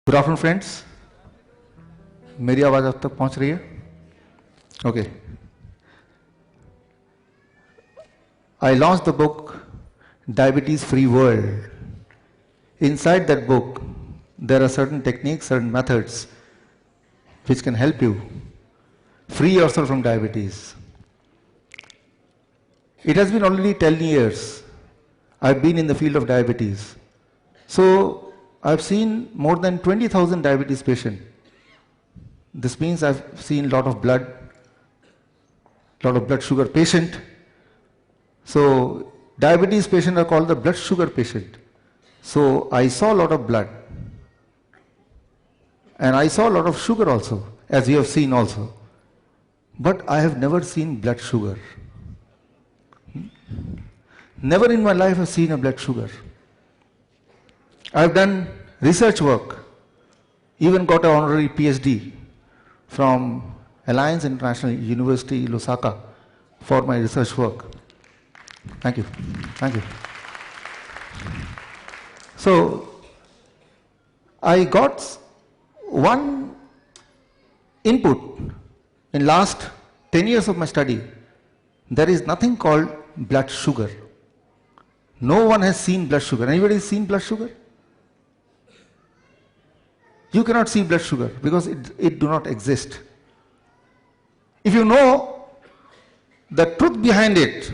Good afternoon friends, मेरी आवाज़ अब तक पहुंच रही है? Okay. I launched the book Diabetes Free World. Inside that book, there are certain techniques, certain methods which can help you free yourself from diabetes. It has been already 10 years I've been in the field of diabetes. So I've seen more than 20,000 diabetes patients. This means I've seen a lot of blood sugar patient. So diabetes patients are called the blood sugar patient. So I saw a lot of blood. And I saw a lot of sugar also, as you have seen also. But I have never seen blood sugar. Never in my life have seen a blood sugar. I've done research work, even got an honorary PhD from Alliance International University, Lusaka, for my research work. Thank you. Thank you. So, I got one input in last 10 years of my study. There is nothing called blood sugar. No one has seen blood sugar. Anybody seen blood sugar? You cannot see blood sugar because it do not exist. If you know the truth behind it,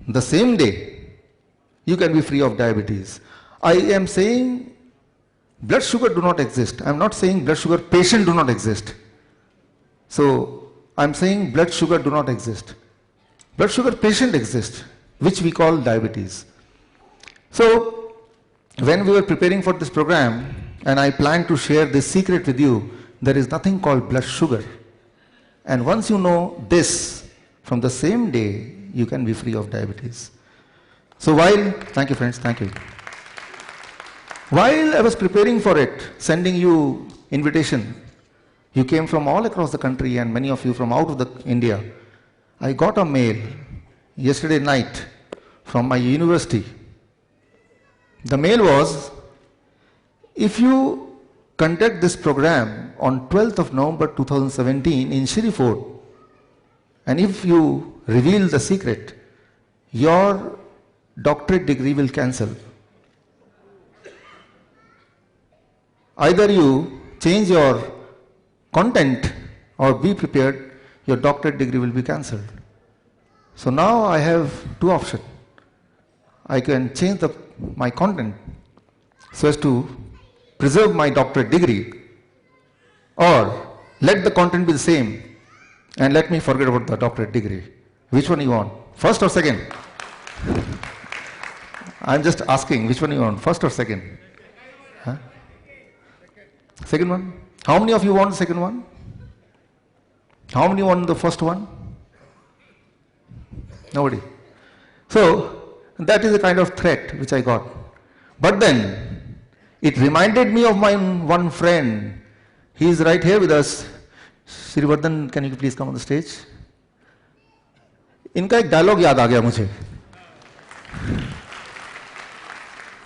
the same day, you can be free of diabetes. I am saying blood sugar do not exist. I am not saying blood sugar patient do not exist. So, I am saying blood sugar do not exist. Blood sugar patient exists, which we call diabetes. So, when we were preparing for this program, and I plan to share this secret with you, there is nothing called blood sugar. And once you know this, from the same day, you can be free of diabetes. So thank you friends, thank you. While I was preparing for it, sending you invitation, you came from all across the country and many of you from out of India. I got a mail yesterday night from my university. The mail was, if you conduct this program on 12th of November 2017 in Shri Fort, and if you reveal the secret, your doctorate degree will cancel. Either you change your content or be prepared, your doctorate degree will be cancelled. So now I have two options. I can change my content so as to preserve my doctorate degree, or let the content be the same and let me forget about the doctorate degree. Which one you want? First or second? I'm just asking, which one you want? First or second? Huh? Second one? How many of you want the second one? How many want the first one? Nobody. So, that is the kind of threat which I got. But then, it reminded me of my one friend. He is right here with us. Srivardhan, can you please come on the stage? इनका एक dialogue याद आ गया मुझे.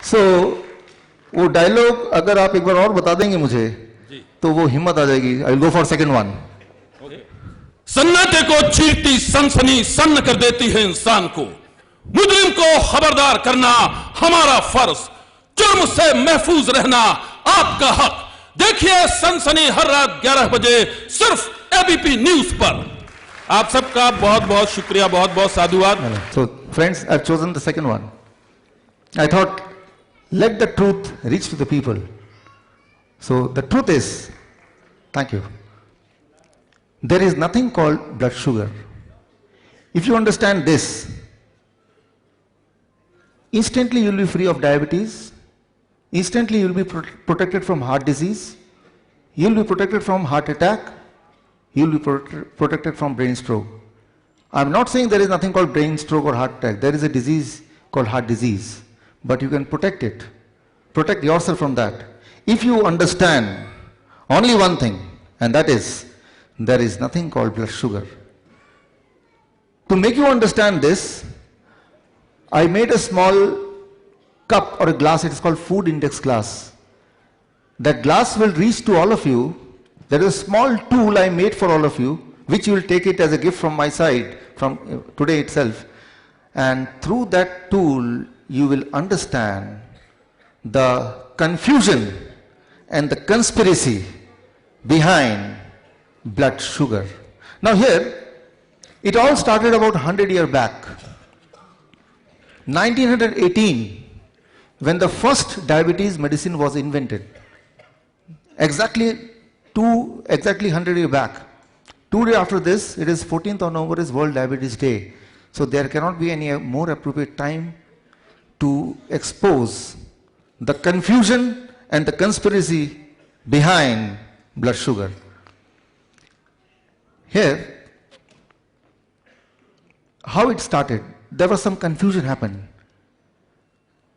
So, वो dialogue अगर आप एक बार और बता देंगे मुझे, तो वो हिम्मत आ जाएगी. I will go for second one. सन्नाटे को चीरती सनसनी सन्न कर देती है इंसान को. मुजरिम को खबरदार करना हमारा फर्ज. जुर्म से महफूज रहना आपका हक. देखिए सनसनी हर रात 11 बजे सिर्फ एबीपी न्यूज पर. आप सबका बहुत बहुत शुक्रिया, बहुत बहुत साधुवाद. So friends, I've chosen the second one. I thought, let the truth reach to the people. So the truth is, thank you, there is nothing called blood sugar. If you understand this, instantly you will be free of diabetes. Instantly you will be protected from heart disease. You will be protected from heart attack. You will be protected from brain stroke. I am not saying there is nothing called brain stroke or heart attack. There is a disease called heart disease. But you can protect it. Protect yourself from that. If you understand only one thing, and that is, there is nothing called blood sugar. To make you understand this, I made a small cup or a glass. It is called food index glass. that glass will reach to all of you. There is a small tool I made for all of you, which you will take it as a gift from my side, from today itself. And through that tool, you will understand the confusion and the conspiracy behind blood sugar. Now here, it all started about 100 years back. 1918, when the first diabetes medicine was invented. Exactly 100 years back. 2 days after this, it is 14th of November is World Diabetes Day. So there cannot be any more appropriate time to expose the confusion and the conspiracy behind blood sugar. Here, how it started, there was some confusion happened.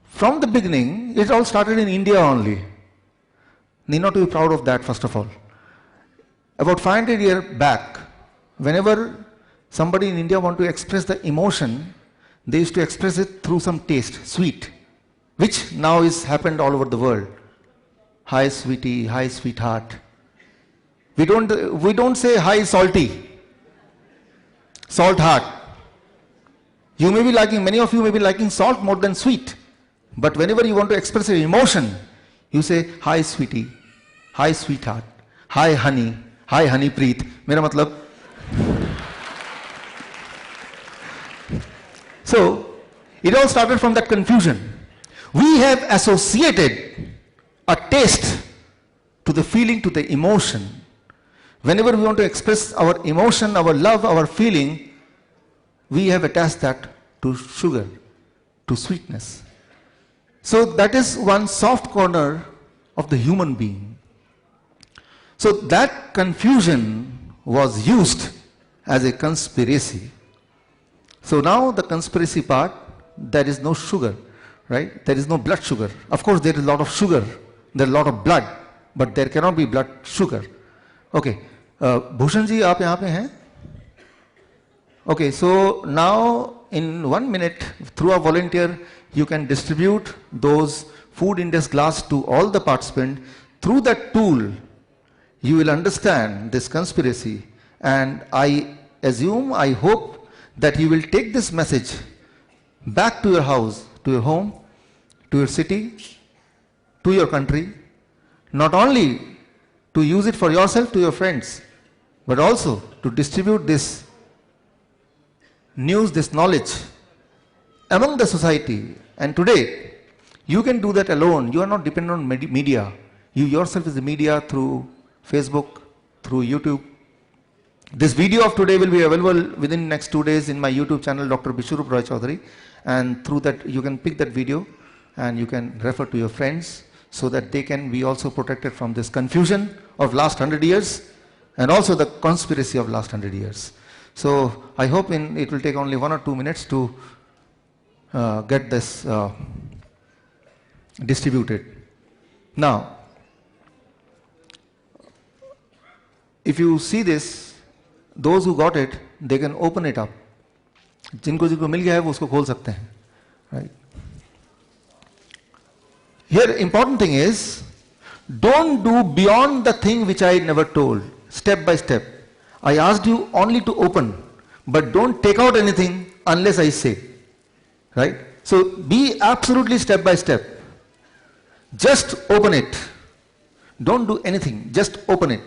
From the beginning, it all started in India only. Need not to be proud of that, first of all. About 500 years back, whenever somebody in India want to express the emotion, they used to express it through some taste, sweet, which now is happened all over the world. Hi sweetie, hi sweetheart. We don't say hi salty, salt heart. You may be liking, many of you may be liking salt more than sweet. But whenever you want to express your emotion, you say hi sweetie, hi sweetheart, hi honey, hi honey preet. Mera matlab. So, it all started from that confusion. We have associated a taste to the feeling, to the emotion. Whenever we want to express our emotion, our love, our feeling, we have attached that to sugar, to sweetness. So that is one soft corner of the human being. So that confusion was used as a conspiracy. So now the conspiracy part, there is no sugar, right? There is no blood sugar. Of course there is a lot of sugar, there is a lot of blood, but there cannot be blood sugar. Okay, Bhushan ji, aap yahan pe hain? Okay, so now in 1 minute, through a volunteer, you can distribute those food index glass to all the participants. Through that tool, you will understand this conspiracy, and I assume, I hope that you will take this message back to your house, to your home, to your city, to your country, not only to use it for yourself, to your friends, but also to distribute this news, this knowledge among the society. And today, you can do that alone. You are not dependent on media. You yourself is the media through Facebook, through YouTube. This video of today will be available within next 2 days in my YouTube channel, Dr. Bishwarup Roy Chaudhary. And through that, you can pick that video and you can refer to your friends so that they can be also protected from this confusion of last 100 years and also the conspiracy of last 100 years. So I hope it will take only 1 or 2 minutes to get this distributed. Now, if you see this, those who got it, they can open it up. जिनको मिल गया है वो उसको खोल सकते हैं, right? Here, important thing is, don't do beyond the thing which I never told. Step by step. I asked you only to open, but don't take out anything unless I say. Right? So be absolutely step by step. Just open it. Don't do anything. Just open it.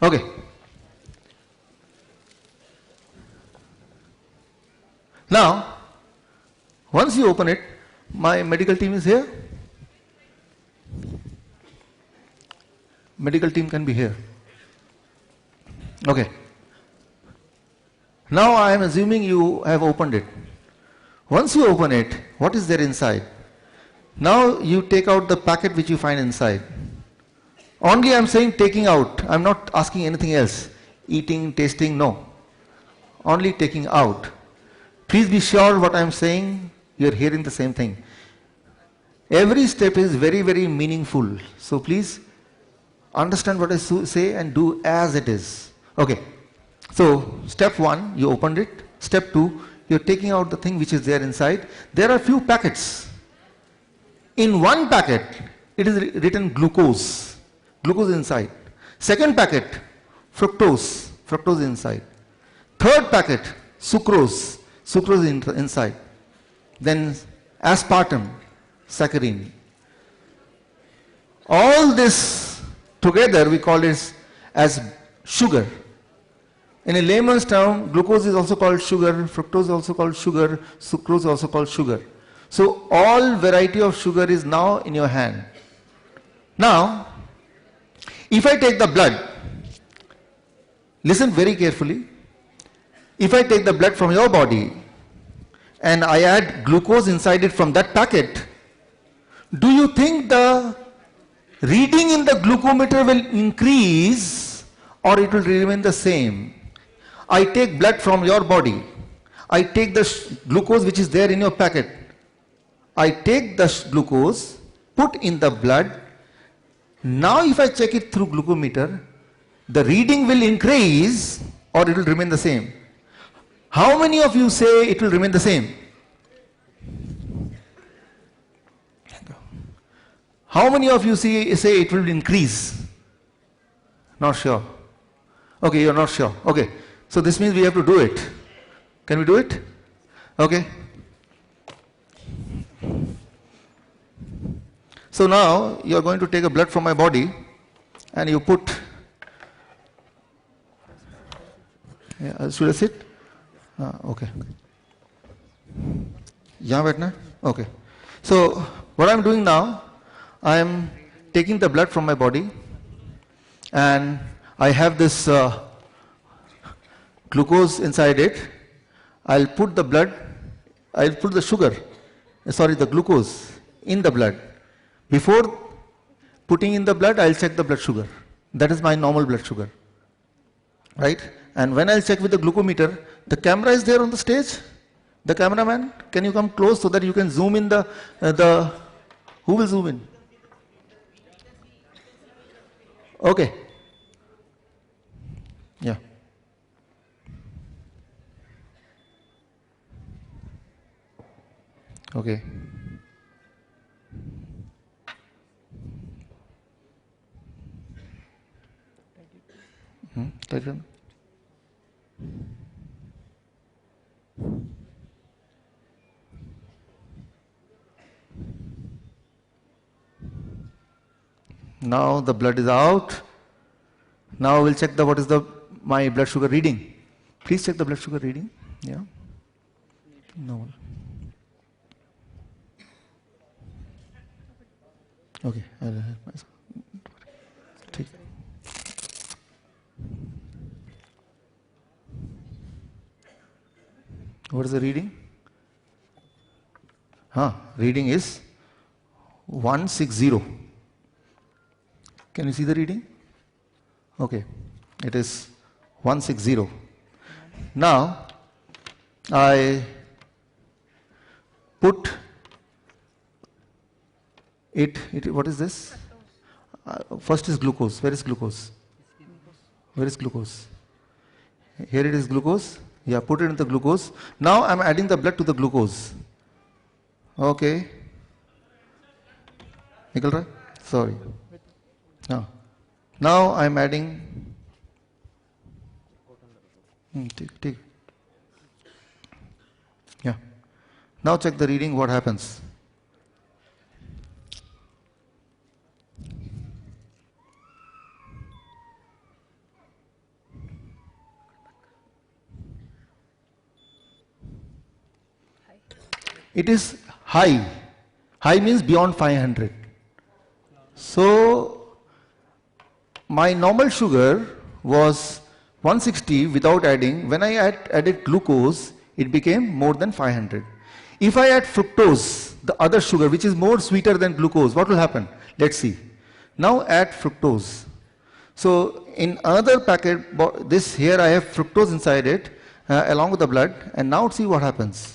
Okay. Now, once you open it, my medical team is here. Medical team can be here. Okay. Now I am assuming you have opened it. Once you open it, what is there inside? Now you take out the packet which you find inside. Only I am saying taking out. I am not asking anything else. Eating, tasting, no. Only taking out. Please be sure what I am saying, you are hearing the same thing. Every step is very, very meaningful. So please understand what I say and do as it is. Okay. So step 1, you opened it. Step 2, you are taking out the thing which is there inside. There are few packets. In one packet, it is written glucose, glucose inside. Second packet, fructose, fructose inside. Third packet, sucrose, sucrose inside. Then aspartame, saccharin. All this together we call it as sugar. In a layman's term, glucose is also called sugar, fructose is also called sugar, sucrose is also called sugar. So all variety of sugar is now in your hand. Now, if I take the blood, listen very carefully. If I take the blood from your body and I add glucose inside it from that packet, do you think the reading in the glucometer will increase or it will remain the same? I take blood from your body. I take the glucose which is there in your packet. I take the glucose, put in the blood. Now if I check it through glucometer, the reading will increase or it will remain the same. How many of you say it will remain the same? How many of you say it will increase? Not sure. Okay, you're not sure. Okay, so this means we have to do it. Can we do it? Okay. So now you are going to take a blood from my body and you put, should I sit? Okay. यहाँ बैठना है? Okay. So what I'm doing now, I'm taking the blood from my body and I have this glucose inside it. I'll put the blood, I'll put the sugar, the glucose in the blood. Before putting in the blood, I'll check the blood sugar. That is my normal blood sugar. Right? And when I'll check with the glucometer, the camera is there on the stage. The cameraman, can you come close so that you can zoom in who will zoom in? Okay. Yeah. Okay. Take it. Now the blood is out. Now we'll check what is my blood sugar reading. Please check the blood sugar reading. Yeah. No. Okay. I'll help myself. Take. What is the reading? Reading is 160. Can you see the reading? Okay, it is 160. Now, I put it, what is this? First is glucose. Where is glucose? Where is glucose? Here it is glucose. Yeah, put it in the glucose. Now I'm adding the blood to the glucose. Okay. Nikal Rai? Sorry. Now I'm adding. Take. Yeah. Now check the reading, what happens. It is high. High means beyond 500. So my normal sugar was 160 without adding. When I added glucose, it became more than 500. If I add fructose, the other sugar which is more sweeter than glucose, what will happen? Let's see. Now add fructose. So in another packet, this here I have fructose inside it along with the blood, and now see what happens.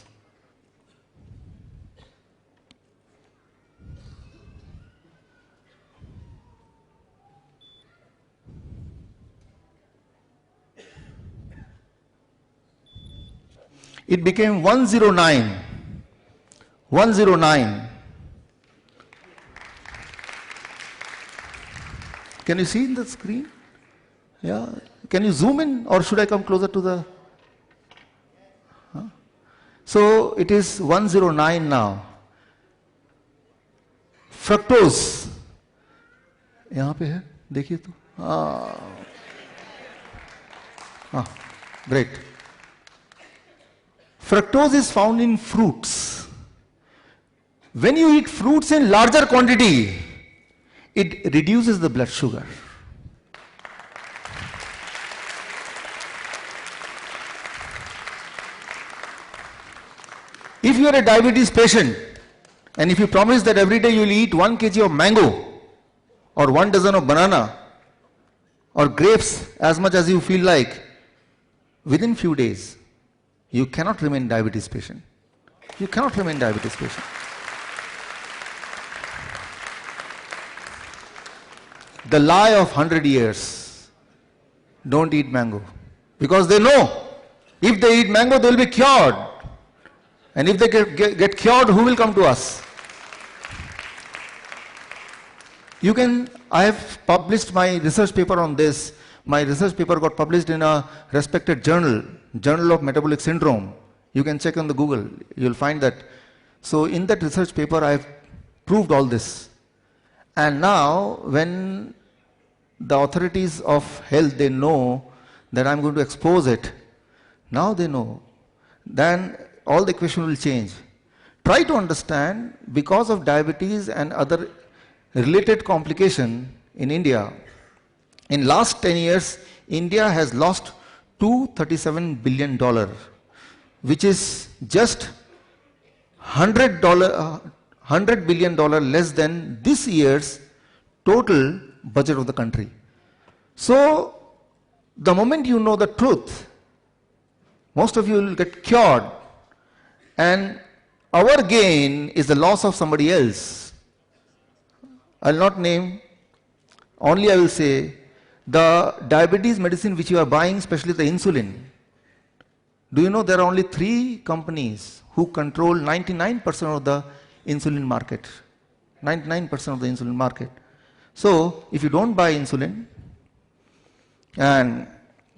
It became 109. 109. Can you see in the screen? Yeah. Can you zoom in or should I come closer to the? Huh? So it is 109 now. Fructose. यहाँ पे है, देखिए तो. Great. Fructose is found in fruits. When you eat fruits in larger quantity, it reduces the blood sugar. If you are a diabetes patient and if you promise that every day you will eat 1 kg of mango or 1 dozen of banana or grapes as much as you feel like, within few days you cannot remain diabetes patient. You cannot remain diabetes patient. The lie of 100 years, don't eat mango. Because they know, if they eat mango, they will be cured. And if they get cured, who will come to us? You can, I have published my research paper on this. My research paper got published in a respected journal, Journal of Metabolic Syndrome. You can check on the Google, you'll find that. So in that research paper, I have proved all this. And now, when the authorities of health, they know that I'm going to expose it, now they know, then all the equation will change. Try to understand, because of diabetes and other related complication in India, in last 10 years, India has lost $237 billion, which is just $100 billion less than this year's total budget of the country. So, the moment you know the truth, most of you will get cured, and our gain is the loss of somebody else. I'll not name, only I will say, the diabetes medicine which you are buying, especially the insulin. Do you know there are only 3 companies who control 99% of the insulin market? 99% of the insulin market. So, if you don't buy insulin, and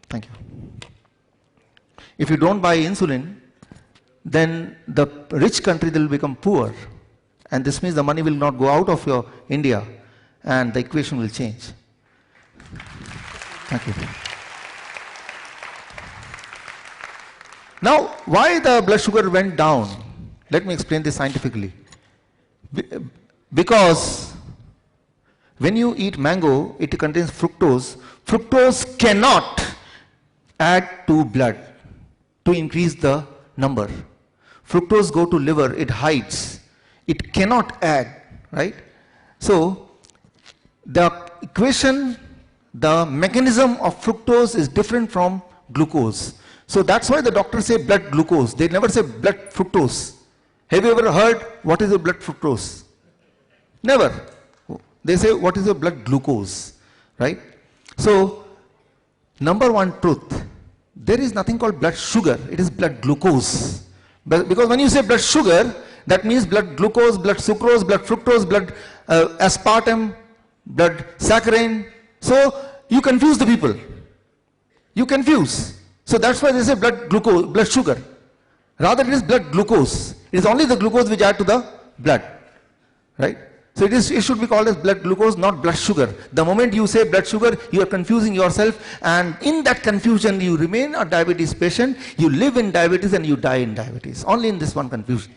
thank you. If you don't buy insulin, then the rich country will become poor. And this means the money will not go out of your India and the equation will change. Thank you. Now, why the blood sugar went down? Let me explain this scientifically. Because when you eat mango, it contains fructose. Fructose cannot add to blood to increase the number. Fructose go to liver, it hides. It cannot add, right? So, the equation, the mechanism of fructose is different from glucose. So that's why the doctors say blood glucose. They never say blood fructose. Have you ever heard what is your blood fructose? Never. They say what is your blood glucose, right? So, number one truth, there is nothing called blood sugar, it is blood glucose. But because when you say blood sugar, that means blood glucose, blood sucrose, blood fructose, blood aspartame, blood saccharin. So you confuse the people. You confuse. So that's why they say blood glucose, blood sugar. Rather it is blood glucose. It is only the glucose which add to the blood. Right? So it should be called as blood glucose, not blood sugar. The moment you say blood sugar, you are confusing yourself, and in that confusion you remain a diabetes patient, you live in diabetes and you die in diabetes. Only in this one confusion.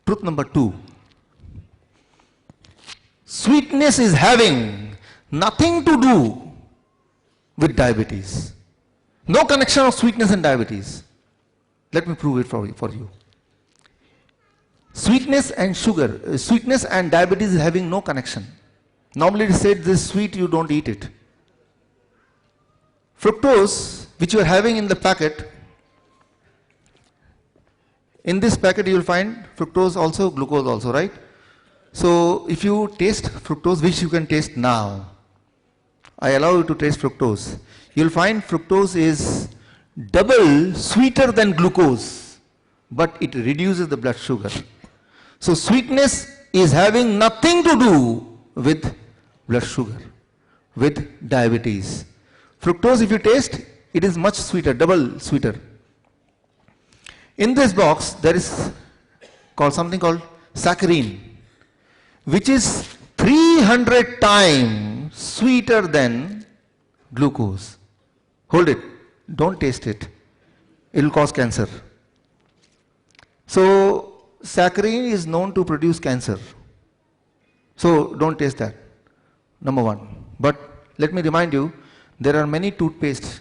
Truth number 2. Sweetness is having nothing to do with diabetes. No connection of sweetness and diabetes. Let me prove it for you. Sweetness and sugar, sweetness and diabetes is having no connection. Normally it is said this is sweet, you don't eat it. Fructose, which you are having in the packet, in this packet you will find fructose also, glucose also, right? So if you taste fructose, which you can taste now, I allow you to taste fructose, you will find fructose is double sweeter than glucose, but it reduces the blood sugar. So sweetness is having nothing to do with blood sugar with diabetes. Fructose, if you taste, it is much sweeter, double sweeter. In this box, there is something called saccharin, which is 300 times sweeter than glucose. Hold it, don't taste it. It will cause cancer. So, saccharin is known to produce cancer. So, don't taste that, number one. But let me remind you, there are many toothpastes,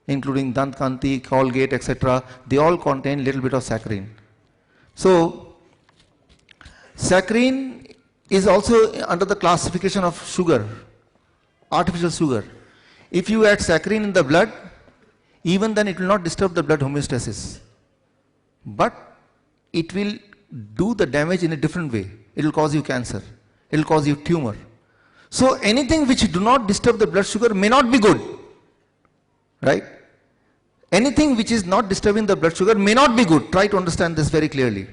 including Dant Kanti, Colgate, etc. They all contain little bit of saccharin. So, saccharin is also under the classification of sugar, artificial sugar. If you add saccharin in the blood, even then it will not disturb the blood homeostasis. But it will do the damage in a different way. It will cause you cancer. It will cause you tumor. So anything which do not disturb the blood sugar may not be good. Right? Anything which is not disturbing the blood sugar may not be good. Try to understand this very clearly.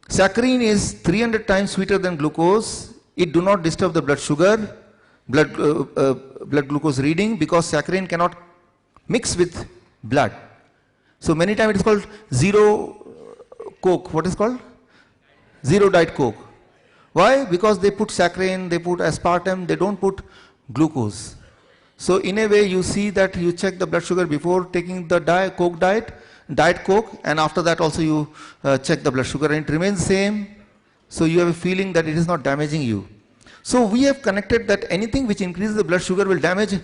Saccharin is 300 times sweeter than glucose. It do not disturb the blood sugar, blood glucose reading, because saccharin cannot mix with blood. So many times it is called zero Coke. What is called? Zero Diet Coke. Why? Because they put saccharin, they put aspartame, they don't put glucose. So in a way you see that you check the blood sugar before taking the Diet Coke, and after that also you check the blood sugar and it remains same. So you have a feeling that it is not damaging you. So we have connected that anything which increases the blood sugar will damage,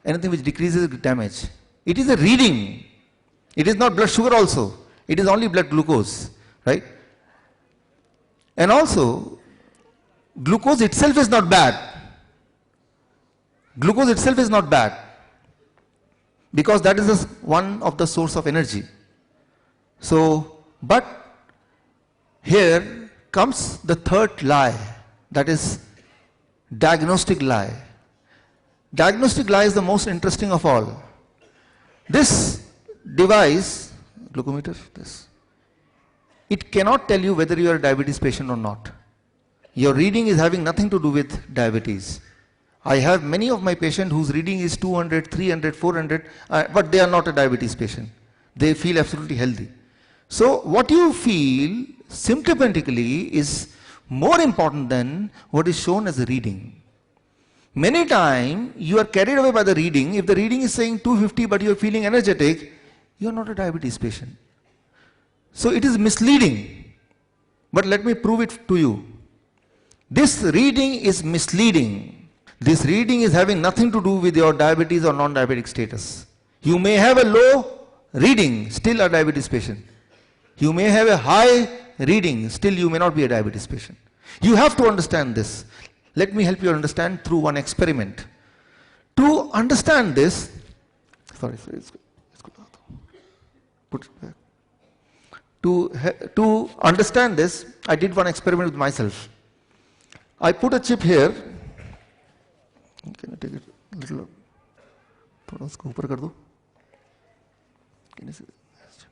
anything which decreases will damage. It is a reading. It is not blood sugar also. It is only blood glucose, right? And also, glucose itself is not bad. Glucose itself is not bad, because that is one of the source of energy. So, but here comes the third lie, that is diagnostic lie. Diagnostic lie is the most interesting of all. This device, glucometer, this, it cannot tell you whether you are a diabetes patient or not. Your reading is having nothing to do with diabetes. I have many of my patients whose reading is 200, 300, 400, but they are not a diabetes patient. They feel absolutely healthy. So what you feel symptomatically is more important than what is shown as a reading. Many times you are carried away by the reading. If the reading is saying 250 but you are feeling energetic, you are not a diabetes patient. So it is misleading. But let me prove it to you. This reading is misleading. This reading is having nothing to do with your diabetes or non-diabetic status. You may have a low reading, still a diabetes patient. You may have a high reading, still you may not be a diabetes patient. You have to understand this. Let me help you understand through one experiment. To understand this, put it back. To understand this, I did one experiment with myself. I put a chip here. Can I take it a little? थोड़ा उसको ऊपर कर दो. Can you see that?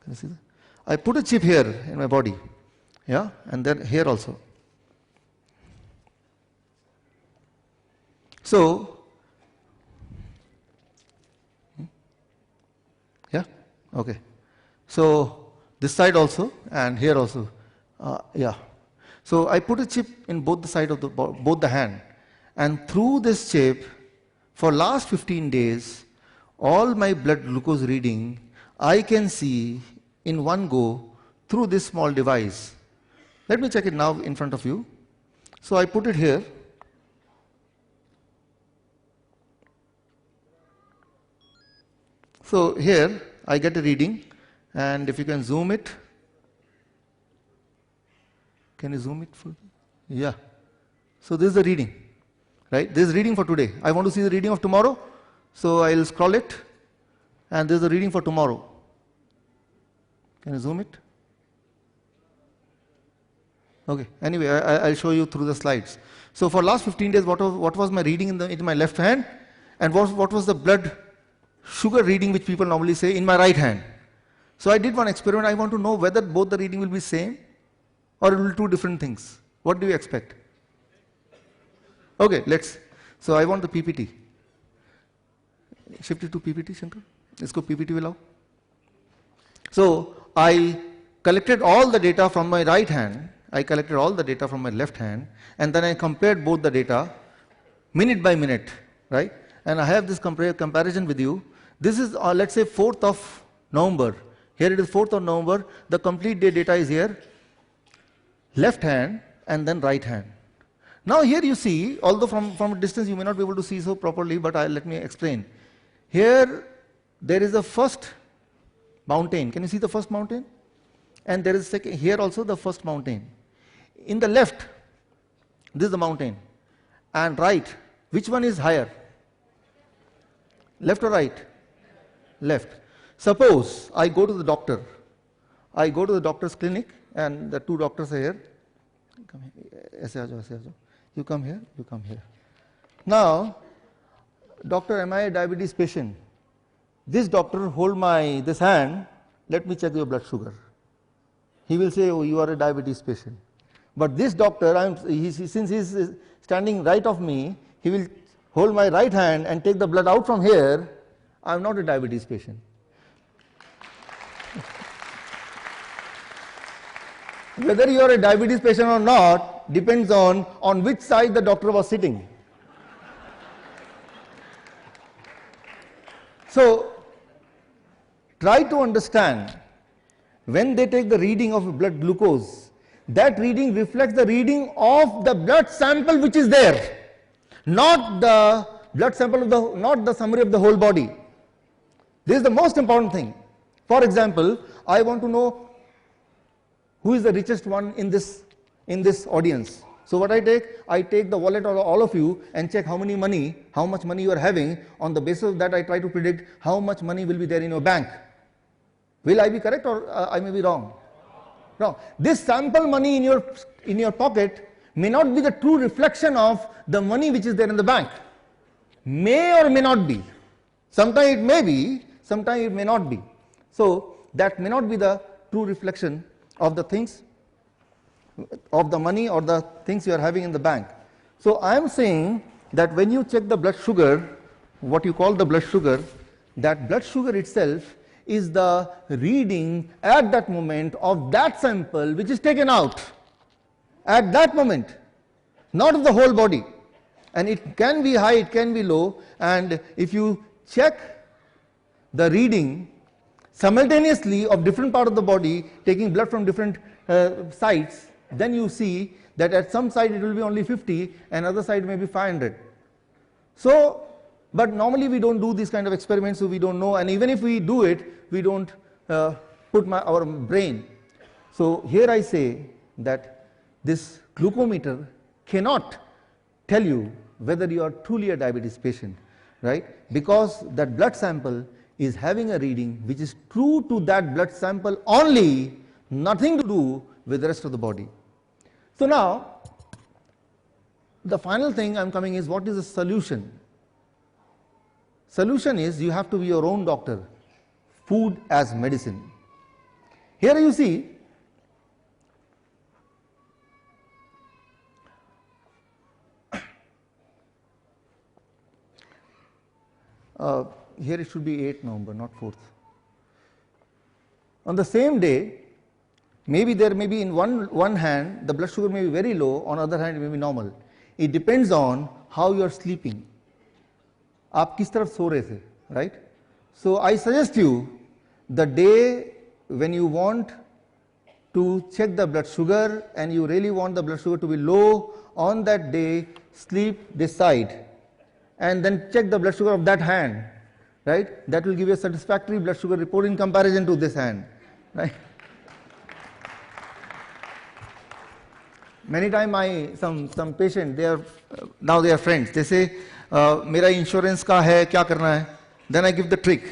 Can you see that? I put a chip here in my body, yeah, and then here also. So, yeah, okay. So this side also and here also, yeah. So I put a chip in both the side of both the hand, and through this chip, for last 15 days, all my blood glucose reading I can see in one go through this small device. Let me check it now in front of you. So I put it here. So here I get a reading, and if you can zoom it. Can you zoom it? Yeah. So this is the reading, right? This is reading for today. I want to see the reading of tomorrow, so I will scroll it, and this is the reading for tomorrow. Can you zoom it? Okay. Anyway, I'll show you through the slides. So for last 15 days, what was my reading in my left hand, and what was the blood sugar reading which people normally say in my right hand. So I did one experiment. I want to know whether both the reading will be same or it will be two different things. What do you expect? Okay, let's. So I want the PPT. Shift it to PPT, Shankar. Let's go PPT will allow. So I collected all the data from my right hand, I collected all the data from my left hand, and then I compared both the data minute by minute, right? And I have this comparison with you. This is, let's say, 4th of November. Here it is 4th of November. The complete day data is here, left hand and then right hand. Now here you see, although from a distance you may not be able to see so properly, but let me explain. Here there is a first mountain. Can you see the first mountain? And there is second, here also the first mountain. In the left, this is the mountain. And right, which one is higher? Left or right? Left. Suppose I go to the doctor. I go to the doctor's clinic and the two doctors are here. Come here. Aise aa jao, aise aa jao. You come here, you come here. Now, doctor, am I a diabetes patient? This doctor hold this hand, let me check your blood sugar. He will say, oh, you are a diabetes patient. But this doctor, since he is standing right of me, he will hold my right hand and take the blood out from here. I am not a diabetes patient. Whether you are a diabetes patient or not depends on which side the doctor was sitting. So, try to understand, when they take the reading of blood glucose, that reading reflects the reading of the blood sample which is there, not the blood sample of not the summary of the whole body. This is the most important thing. For example, I want to know who is the richest one in this audience. So what I take the wallet of all of you and check how much money you are having. On the basis of that, I try to predict how much money will be there in your bank. Will I be correct or I may be wrong? Wrong. This sample money in your pocket may not be the true reflection of the money which is there in the bank. May or may not be. Sometimes it may be, sometimes it may not be. So that may not be the true reflection of the things, of the money or the things you are having in the bank. So I am saying that when you check the blood sugar, what you call the blood sugar, that blood sugar itself is the reading at that moment of that sample which is taken out at that moment, not of the whole body. And it can be high, it can be low, and if you check the reading simultaneously of different part of the body, taking blood from different sites, then you see that at some side it will be only 50 and other side may be 500. So, but normally we don't do these kind of experiments, so we don't know, and even if we do it, we don't put our brain. So here I say that this glucometer cannot tell you whether you are truly a diabetes patient, right? Because that blood sample is having a reading which is true to that blood sample only, nothing to do with the rest of the body. So now, the final thing I'm coming is, what is the solution? Solution is, you have to be your own doctor. Food as medicine. Here you see, here it should be 8th November, not 4th. On the same day, maybe there may be in one hand, the blood sugar may be very low, on the other hand it may be normal. It depends on how you are sleeping. आप किस तरफ सो रहे थे, right? So I suggest you, the day when you want to check the blood sugar and you really want the blood sugar to be low, on that day sleep this side and then check the blood sugar of that hand, right? That will give you a satisfactory blood sugar report in comparison to this hand, right? Many times some patient, now they are friends, they say, मेरा insurance का है, क्या करना है? Then I give the trick.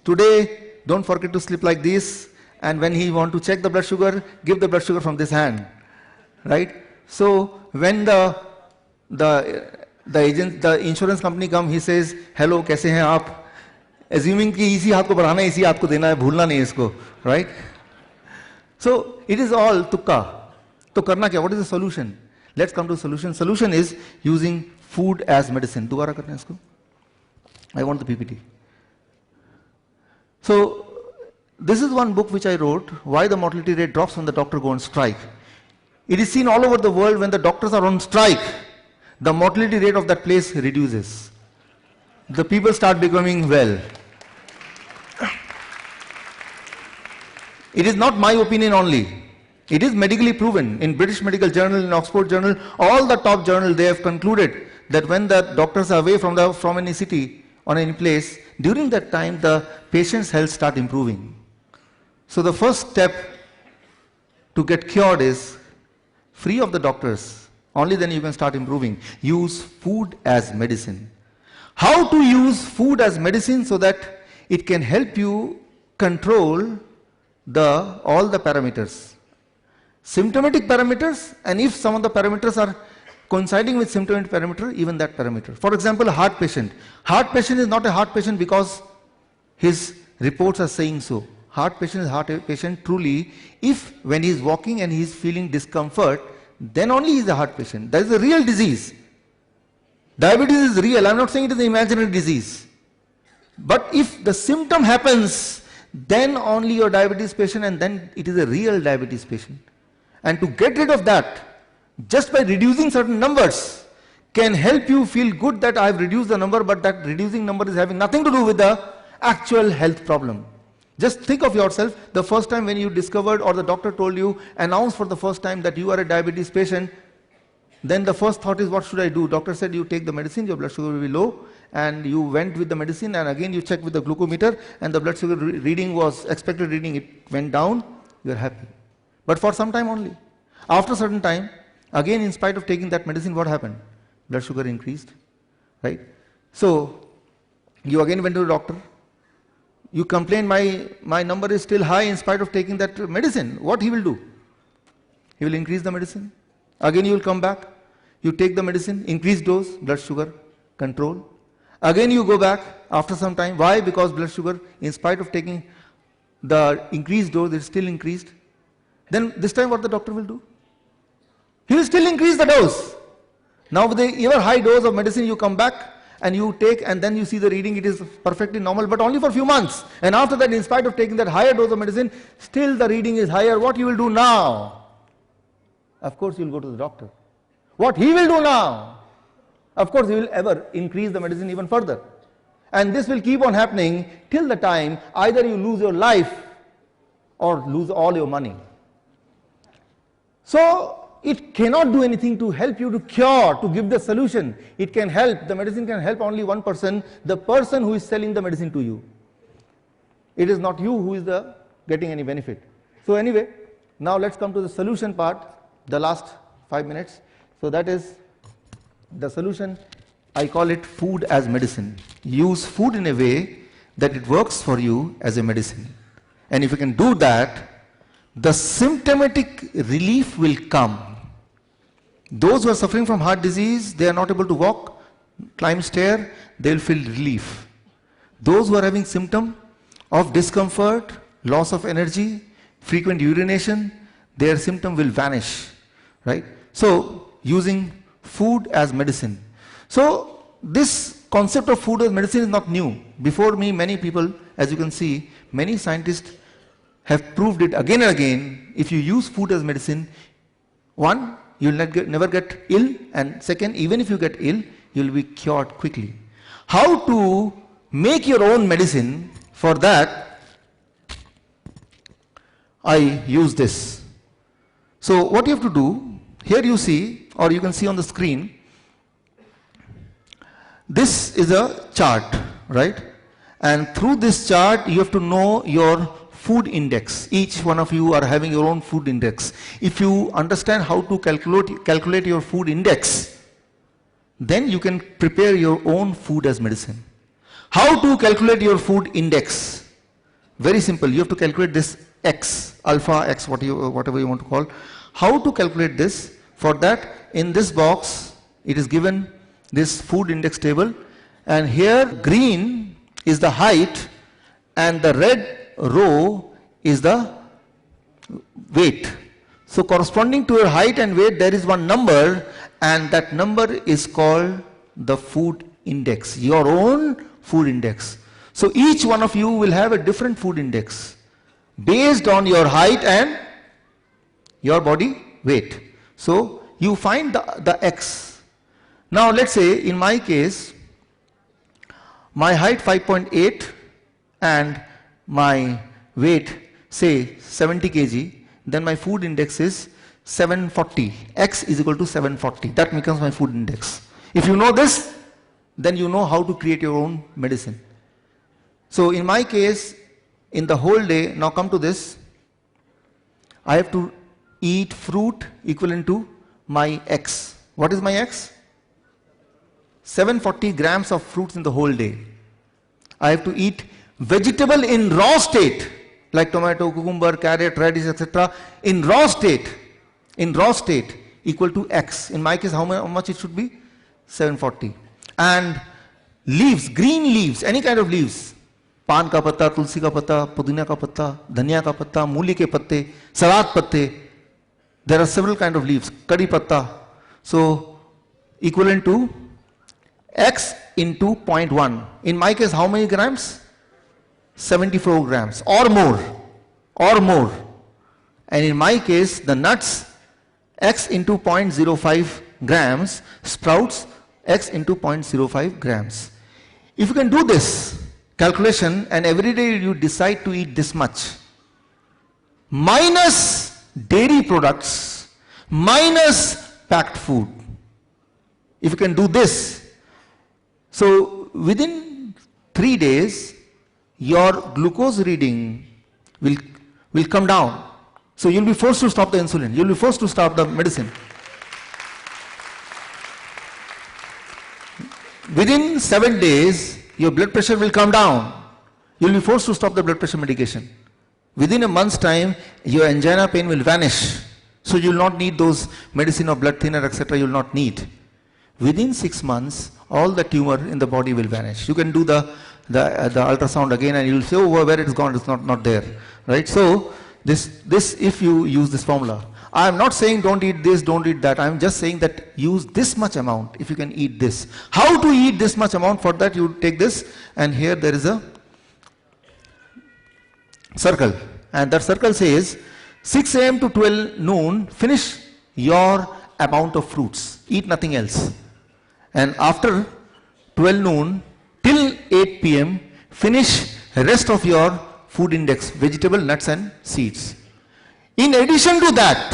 Today, don't forget to sleep like this, and when he want to check the blood sugar, give the blood sugar from this hand, right? So when the insurance company come, he says, hello, कैसे हैं आप? Assuming कि इसी हाथ को बढ़ाना है, इसी हाथ को देना है, भूलना नहीं इसको, right? So it is all tukka. तो करना क्या? What is the solution? Let's come to the solution. Solution is using food as medicine. दोबारा करना है इसको. I want the PPT. So, this is one book which I wrote, Why the Mortality Rate Drops When the Doctor Go on Strike. It is seen all over the world when the doctors are on strike, the mortality rate of that place reduces. The people start becoming well. It is not my opinion only. It is medically proven. In British Medical Journal, in Oxford Journal, all the top journals, they have concluded that when the doctors are away from any city or any place, during that time the patient's health start improving. So the first step to get cured is free of the doctors. Only then you can start improving. Use food as medicine. How to use food as medicine so that it can help you control all the parameters. Symptomatic parameters, and if some of the parameters are coinciding with symptomatic parameter, even that parameter. For example, a heart patient. Heart patient is not a heart patient because his reports are saying so. Heart patient is heart patient truly if when he is walking and he is feeling discomfort, then only he is a heart patient. That is a real disease. Diabetes is real. I am not saying it is an imaginary disease. But if the symptom happens, then only your diabetes patient, and then it is a real diabetes patient. And to get rid of that, just by reducing certain numbers, can help you feel good that I have reduced the number, but that reducing number is having nothing to do with the actual health problem. Just think of yourself, the first time when you discovered or the doctor told you, announced for the first time that you are a diabetes patient, then the first thought is, what should I do? Doctor said you take the medicine, your blood sugar will be low, and you went with the medicine, and again you checked with the glucometer, and the blood sugar reading was expected reading, it went down, you are happy. But for some time only. After a certain time, again in spite of taking that medicine, what happened? Blood sugar increased, right? So, you again went to the doctor, you complain, my number is still high in spite of taking that medicine. What he will do? He will increase the medicine. Again you will come back, you take the medicine, increase dose, blood sugar, control. Again you go back after some time. Why? Because blood sugar, in spite of taking the increased dose, is still increased. Then this time what the doctor will do? He will still increase the dose. Now with the ever high dose of medicine you come back and you take, and then you see the reading, it is perfectly normal, but only for a few months. And after that, in spite of taking that higher dose of medicine, still the reading is higher. What you will do now? Of course you will go to the doctor. What he will do now? Of course he will ever increase the medicine even further. And this will keep on happening till the time either you lose your life or lose all your money. So it cannot do anything to help you to cure, to give the solution. It can help, the medicine can help only one person, the person who is selling the medicine to you. It is not you who is getting any benefit. So anyway, now let's come to the solution part, the last 5 minutes. So that is the solution. I call it food as medicine. Use food in a way that it works for you as a medicine. And if you can do that, the symptomatic relief will come. Those who are suffering from heart disease, they are not able to walk, climb stair, they will feel relief. Those who are having symptom of discomfort, loss of energy, frequent urination, their symptom will vanish, right? So, using food as medicine. So, this concept of food as medicine is not new. Before me, many people, as you can see, many scientists have proved it again and again. If you use food as medicine, one, you will never get ill, and second, even if you get ill, you will be cured quickly. How to make your own medicine? For that, I use this. So what you have to do, here you see, or you can see on the screen, this is a chart, right? And through this chart, you have to know your food index. Each one of you are having your own food index. If you understand how to calculate your food index, then you can prepare your own food as medicine. How to calculate your food index? Very simple. You have to calculate this X, alpha X, whatever you want to call. How to calculate this? For that, in this box, it is given this food index table, and here green is the height and the red row is the weight. So corresponding to your height and weight, there is one number, and that number is called the food index, your own food index. So each one of you will have a different food index based on your height and your body weight. So you find the X. Now let's say in my case, my height 5.8 and my weight say 70 kg, then my food index is 740. X is equal to 740. That becomes my food index. If you know this, then you know how to create your own medicine. So in my case, in the whole day, now come to this, I have to eat fruit equivalent to my X. What is my X? 740 grams of fruits in the whole day. I have to eat vegetable in raw state, like tomato, cucumber, carrot, radish, etc. in raw state, equal to X. In my case, how much it should be? 740. And leaves, green leaves, any kind of leaves, पान का पत्ता, तुलसी का पत्ता, पुदीना का पत्ता, धनिया का पत्ता, मूली के पत्ते, सलाद पत्ते, there are several kind of leaves, कड़ी पत्ता. So equivalent to X into 0.1. In my case, how many grams? 74 grams or more, And in my case, the nuts, X into 0.05 grams, sprouts, X into 0.05 grams. If you can do this calculation and every day you decide to eat this much, minus dairy products, minus packed food. If you can do this, so within 3 days, your glucose reading will come down. So you'll be forced to stop the insulin. You'll be forced to stop the medicine. Within 7 days, your blood pressure will come down. You'll be forced to stop the blood pressure medication. Within a month's time, your angina pain will vanish. So you'll not need those medicine or blood thinner, etc. You'll not need. Within 6 months, all the tumor in the body will vanish. You can do the ultrasound again and you'll say, oh, where it's gone, it's not there. Right? So this if you use this formula. I am not saying don't eat this, don't eat that. I am just saying that use this much amount if you can eat this. How to eat this much amount? For that you take this, and here there is a circle, and that circle says 6 a.m. to 12 noon finish your amount of fruits, eat nothing else, and after 12 noon till 8 p.m. finish rest of your food index, vegetable, nuts and seeds. In addition to that,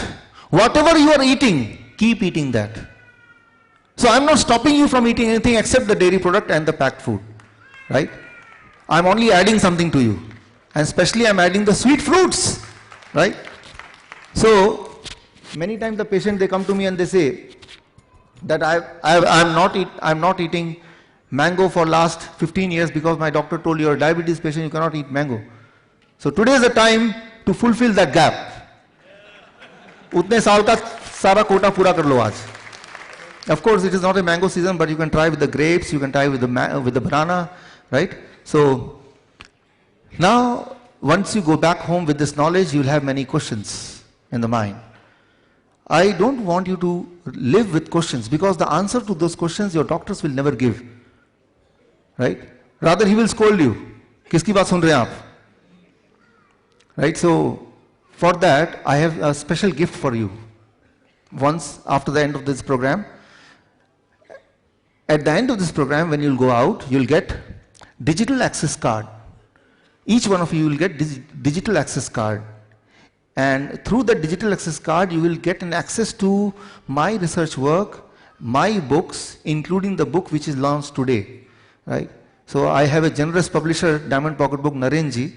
whatever you are eating, keep eating that. So I am not stopping you from eating anything except the dairy product and the packed food, right? I am only adding something to you, and especially I am adding the sweet fruits, right? So many times the patient, they come to me and they say that I am not eating mango for last 15 years because my doctor told you are a diabetes patient, you cannot eat mango. So today is the time to fulfill that gap. उतने साल का सारा कोटा पूरा कर लो आज. Of course, it is not a mango season, but you can try with the grapes, you can try with the banana, right? So now, once you go back home with this knowledge, you will have many questions in the mind. I don't want you to live with questions, because the answer to those questions your doctors will never give, right? Rather, he will scold you. किसकी बात सुन रहे हैं आप? Right? So for that, I have a special gift for you. Once after the end of this program, at the end of this program, when you'll go out, you'll get digital access card. Each one of you will get digital access card. And through the digital access card, you will get an access to my research work, my books, including the book which is launched today. Right? So I have a generous publisher, Diamond Pocket Book, Narenji,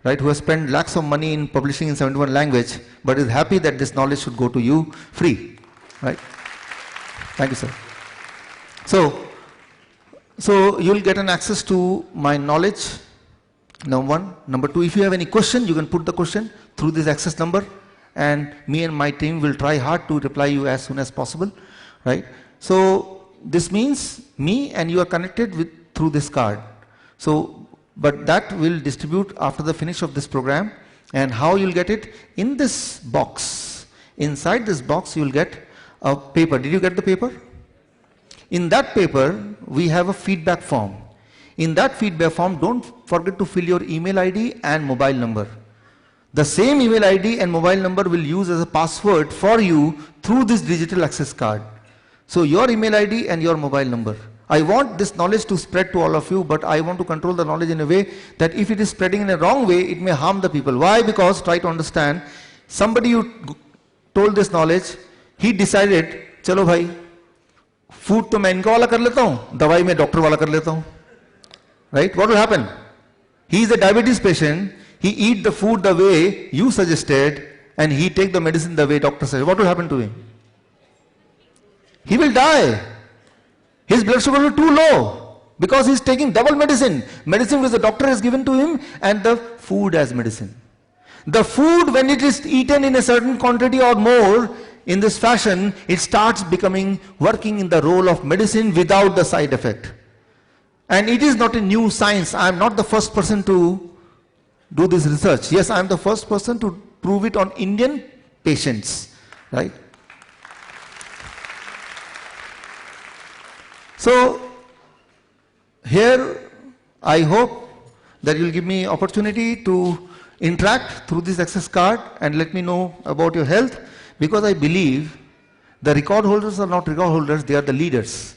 right, who has spent lakhs of money in publishing in 71 languages, but is happy that this knowledge should go to you free, right? Thank you, sir. So you will get an access to my knowledge, number one. Number two, if you have any question, you can put the question through this access number, and me and my team will try hard to reply you as soon as possible, right? So this means me and you are connected with through this card. So but that will distribute after the finish of this program. And how you'll get it? In this box. Inside this box, you'll get a paper. Did you get the paper? In that paper, we have a feedback form. In that feedback form, don't forget to fill your email ID and mobile number. The same email ID and mobile number will use as a password for you through this digital access card. So your email ID and your mobile number. I want this knowledge to spread to all of you, but I want to control the knowledge in a way that if it is spreading in a wrong way, it may harm the people. Why? Because, try to understand, somebody you told this knowledge, he decided, चलो भाई, food तो मैं इनका वाला कर लेता हूँ, दवाई मैं डॉक्टर वाला कर लेता हूँ. Right? What will happen? He is a diabetes patient, he eat the food the way you suggested, and he take the medicine the way doctor said. What will happen to him? He will die. His blood sugar will be too low because he is taking double medicine. Medicine which the doctor has given to him and the food as medicine. The food, when it is eaten in a certain quantity or more in this fashion, it starts working in the role of medicine without the side effect. And it is not a new science. I am not the first person to do this research. Yes, I am the first person to prove it on Indian patients. Right? So, here I hope that you will give me opportunity to interact through this access card and let me know about your health, because I believe the record holders are not record holders, they are the leaders.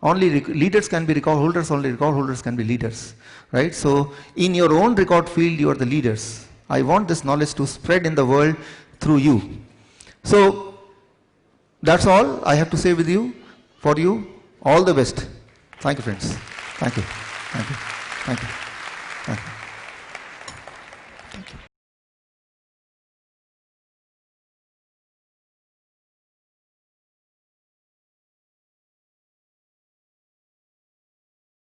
Only leaders can be record holders, only record holders can be leaders. Right? So, in your own record field, you are the leaders. I want this knowledge to spread in the world through you. So, that's all I have to say with you, for you. All the best. Thank you, friends. Thank you. Thank you. Thank you. Thank you.